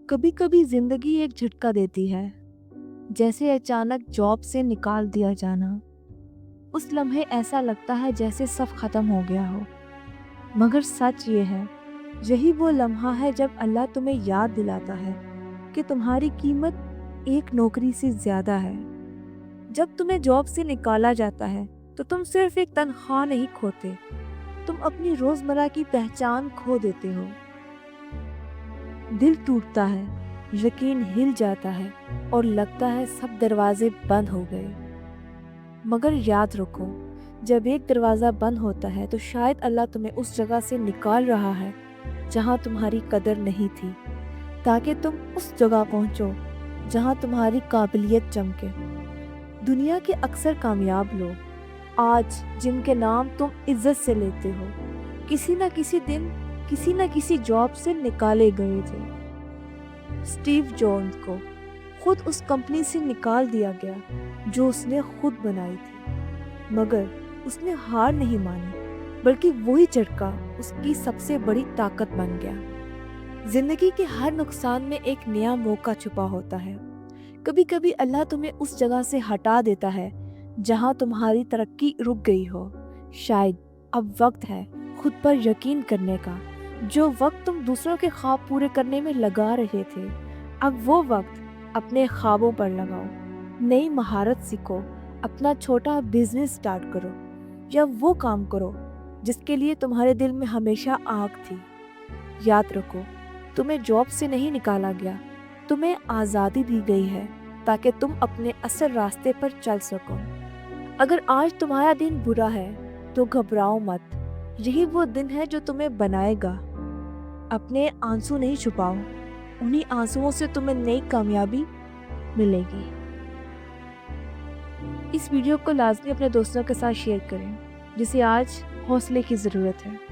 کبھی کبھی زندگی ایک جھٹکا دیتی ہے، جیسے اچانک جاب سے نکال دیا جانا۔ اس لمحے ایسا لگتا ہے جیسے سب ختم ہو گیا ہو، مگر سچ یہ ہے، یہی وہ لمحہ ہے جب اللہ تمہیں یاد دلاتا ہے کہ تمہاری قیمت ایک نوکری سے زیادہ ہے۔ جب تمہیں جاب سے نکالا جاتا ہے تو تم صرف ایک تنخواہ نہیں کھوتے، تم اپنی روزمرہ کی پہچان کھو دیتے ہو۔ دل ٹوٹتا ہے، یقین ہل جاتا ہے اور لگتا ہے سب دروازے بند ہو گئے۔ مگر یاد رکھو، جب ایک دروازہ بند ہوتا ہے تو شاید اللہ تمہیں اس جگہ سے نکال رہا ہے جہاں تمہاری قدر نہیں تھی، تاکہ تم اس جگہ پہنچو جہاں تمہاری قابلیت چمکے۔ دنیا کے اکثر کامیاب لوگ آج جن کے نام تم عزت سے لیتے ہو، کسی نہ کسی دن کسی نہ کسی جاب سے نکالے گئے تھے۔ اسٹیو جابز کو خود اس کمپنی سے نکال دیا گیا جو اس نے خود بنائی تھی، مگر اس نے ہار نہیں مانی، بلکہ وہی جھٹکا اس کی سب سے بڑی طاقت بن گیا۔ زندگی کے ہر نقصان میں ایک نیا موقع چھپا ہوتا ہے۔ کبھی کبھی اللہ تمہیں اس جگہ سے ہٹا دیتا ہے جہاں تمہاری ترقی رک گئی ہو۔ شاید اب وقت ہے خود پر یقین کرنے کا۔ جو وقت تم دوسروں کے خواب پورے کرنے میں لگا رہے تھے، اب وہ وقت اپنے خوابوں پر لگاؤ۔ نئی مہارت سیکھو، اپنا چھوٹا بزنس سٹارٹ کرو، یا وہ کام کرو جس کے لیے تمہارے دل میں ہمیشہ آگ تھی۔ یاد رکھو، تمہیں جاب سے نہیں نکالا گیا، تمہیں آزادی دی گئی ہے تاکہ تم اپنے اصل راستے پر چل سکو۔ اگر آج تمہارا دن برا ہے تو گھبراؤ مت، یہی وہ دن ہے جو تمہیں بنائے گا۔ اپنے آنسو نہیں چھپاؤ، انہی آنسوؤں سے تمہیں نئی کامیابی ملے گی۔ اس ویڈیو کو لازمی اپنے دوستوں کے ساتھ شیئر کریں جسے آج حوصلے کی ضرورت ہے۔